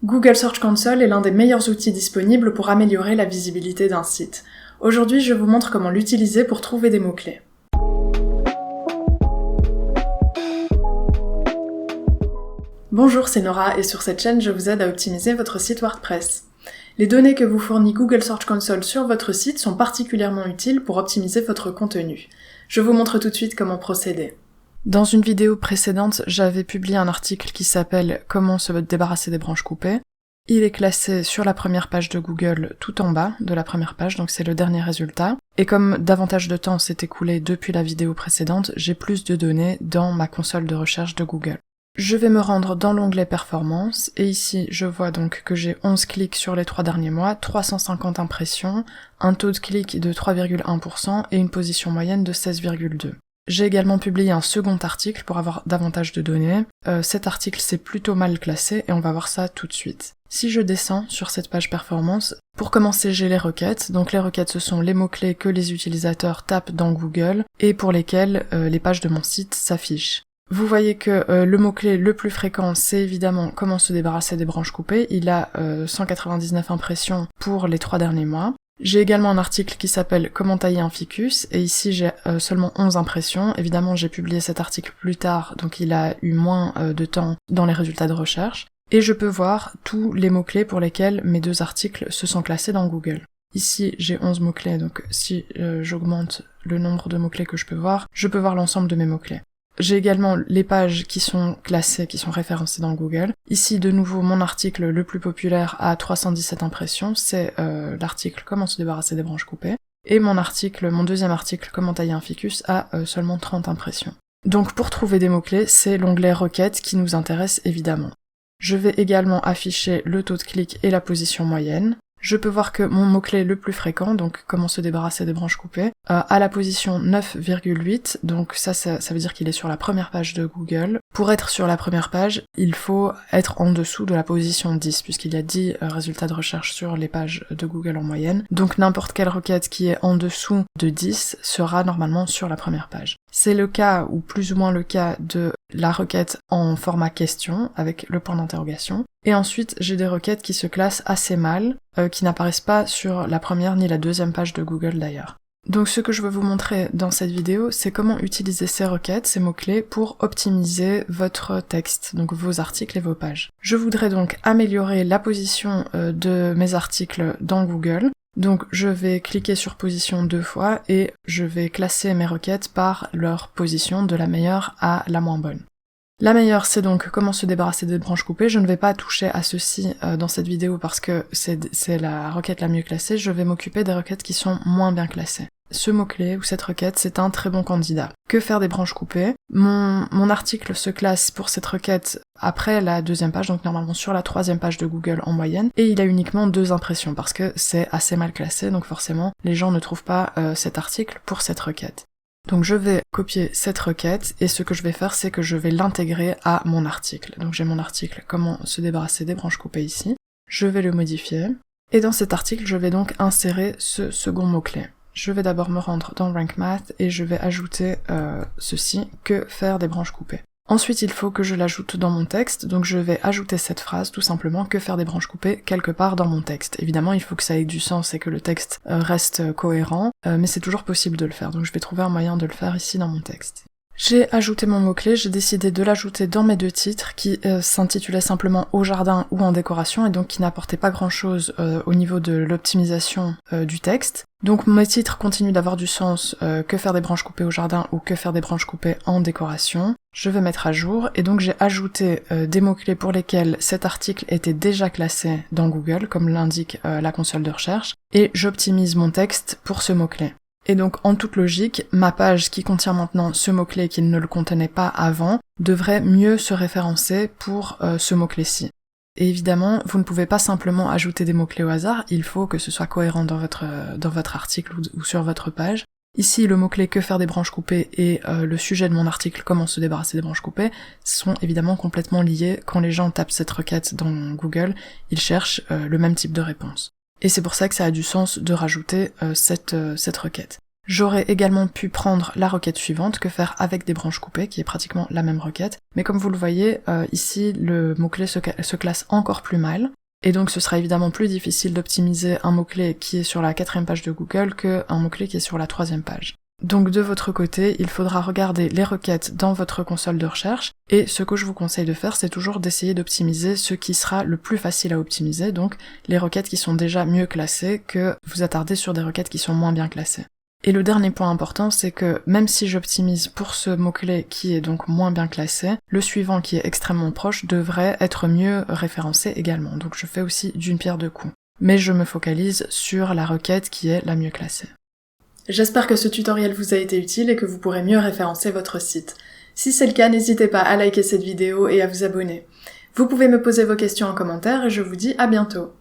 Google Search Console est l'un des meilleurs outils disponibles pour améliorer la visibilité d'un site. Aujourd'hui, je vous montre comment l'utiliser pour trouver des mots-clés. Bonjour, c'est Nora et sur cette chaîne, je vous aide à optimiser votre site WordPress. Les données que vous fournit Google Search Console sur votre site sont particulièrement utiles pour optimiser votre contenu. Je vous montre tout de suite comment procéder. Dans une vidéo précédente, j'avais publié un article qui s'appelle « Comment se débarrasser des branches coupées ». Il est classé sur la première page de Google tout en bas de la première page, donc c'est le dernier résultat. Et comme davantage de temps s'est écoulé depuis la vidéo précédente, j'ai plus de données dans ma console de recherche de Google. Je vais me rendre dans l'onglet Performance, et ici je vois donc que j'ai 11 clics sur les 3 derniers mois, 350 impressions, un taux de clic de 3,1% et une position moyenne de 16,2. J'ai également publié un second article pour avoir davantage de données. Cet article s'est plutôt mal classé et on va voir ça tout de suite. Si je descends sur cette page performance, pour commencer j'ai les requêtes. Donc les requêtes ce sont les mots-clés que les utilisateurs tapent dans Google et pour lesquels les pages de mon site s'affichent. Vous voyez que le mot-clé le plus fréquent c'est évidemment comment se débarrasser des branches coupées. Il a 199 impressions pour les 3 derniers mois. J'ai également un article qui s'appelle « Comment tailler un ficus » et ici j'ai seulement 11 impressions. Évidemment j'ai publié cet article plus tard, donc il a eu moins de temps dans les résultats de recherche. Et je peux voir tous les mots-clés pour lesquels mes 2 articles se sont classés dans Google. Ici j'ai 11 mots-clés, donc si j'augmente le nombre de mots-clés que je peux voir l'ensemble de mes mots-clés. J'ai également les pages qui sont classées, qui sont référencées dans Google. Ici, de nouveau, mon article le plus populaire a 317 impressions, c'est l'article « Comment se débarrasser des branches coupées ». Et mon deuxième article « Comment tailler un ficus » a seulement 30 impressions. Donc pour trouver des mots-clés, c'est l'onglet « Requêtes » qui nous intéresse évidemment. Je vais également afficher le taux de clic et la position moyenne. Je peux voir que mon mot-clé le plus fréquent, donc comment se débarrasser des branches coupées, a la position 9,8, donc ça veut dire qu'il est sur la première page de Google. Pour être sur la première page, il faut être en dessous de la position 10, puisqu'il y a 10 résultats de recherche sur les pages de Google en moyenne. Donc n'importe quelle requête qui est en dessous de 10 sera normalement sur la première page. C'est le cas, ou plus ou moins le cas, de la requête en format question, avec le point d'interrogation. Et ensuite, j'ai des requêtes qui se classent assez mal, qui n'apparaissent pas sur la première ni la deuxième page de Google d'ailleurs. Donc ce que je veux vous montrer dans cette vidéo, c'est comment utiliser ces requêtes, ces mots-clés, pour optimiser votre texte, donc vos articles et vos pages. Je voudrais donc améliorer la position de mes articles dans Google. Donc je vais cliquer sur position 2 fois et je vais classer mes requêtes par leur position de la meilleure à la moins bonne. La meilleure, c'est donc comment se débarrasser des branches coupées. Je ne vais pas toucher à ceci dans cette vidéo parce que c'est la requête la mieux classée. Je vais m'occuper des requêtes qui sont moins bien classées. Ce mot-clé ou cette requête, c'est un très bon candidat. Que faire des branches coupées? Mon article se classe pour cette requête après la deuxième page, donc normalement sur la 3e page de Google en moyenne, et il a uniquement 2 impressions parce que c'est assez mal classé, donc forcément les gens ne trouvent pas cet article pour cette requête. Donc je vais copier cette requête et ce que je vais faire c'est que je vais l'intégrer à mon article. Donc j'ai mon article comment se débarrasser des branches coupées ici. Je vais le modifier et dans cet article je vais donc insérer ce second mot-clé. Je vais d'abord me rendre dans Rank Math et je vais ajouter ceci, que faire des branches coupées. Ensuite il faut que je l'ajoute dans mon texte, donc je vais ajouter cette phrase tout simplement, que faire des branches coupées, quelque part dans mon texte. Évidemment il faut que ça ait du sens et que le texte reste cohérent, mais c'est toujours possible de le faire, donc je vais trouver un moyen de le faire ici dans mon texte. J'ai ajouté mon mot-clé, j'ai décidé de l'ajouter dans mes 2 titres qui s'intitulaient simplement « Au jardin » ou « En décoration » et donc qui n'apportaient pas grand-chose au niveau de l'optimisation du texte. Donc mes titres continuent d'avoir du sens, que faire des branches coupées au jardin ou que faire des branches coupées en décoration. Je vais mettre à jour et donc j'ai ajouté des mots-clés pour lesquels cet article était déjà classé dans Google, comme l'indique la console de recherche, et j'optimise mon texte pour ce mot-clé. Et donc, en toute logique, ma page qui contient maintenant ce mot-clé qui ne le contenait pas avant devrait mieux se référencer pour ce mot-clé-ci. Et évidemment, vous ne pouvez pas simplement ajouter des mots-clés au hasard, il faut que ce soit cohérent dans votre article ou sur votre page. Ici, le mot-clé « Que faire des branches coupées » et le sujet de mon article « Comment se débarrasser des branches coupées » sont évidemment complètement liés. Quand les gens tapent cette requête dans Google, ils cherchent le même type de réponse. Et c'est pour ça que ça a du sens de rajouter cette requête. J'aurais également pu prendre la requête suivante, que faire avec des branches coupées, qui est pratiquement la même requête, mais comme vous le voyez, ici le mot-clé se classe encore plus mal, et donc ce sera évidemment plus difficile d'optimiser un mot-clé qui est sur la 4e page de Google qu'un mot-clé qui est sur la 3e page. Donc de votre côté, il faudra regarder les requêtes dans votre console de recherche, et ce que je vous conseille de faire, c'est toujours d'essayer d'optimiser ce qui sera le plus facile à optimiser, donc les requêtes qui sont déjà mieux classées, que vous attarder sur des requêtes qui sont moins bien classées. Et le dernier point important, c'est que même si j'optimise pour ce mot-clé qui est donc moins bien classé, le suivant qui est extrêmement proche devrait être mieux référencé également, donc je fais aussi d'une pierre deux coups. Mais je me focalise sur la requête qui est la mieux classée. J'espère que ce tutoriel vous a été utile et que vous pourrez mieux référencer votre site. Si c'est le cas, n'hésitez pas à liker cette vidéo et à vous abonner. Vous pouvez me poser vos questions en commentaire et je vous dis à bientôt.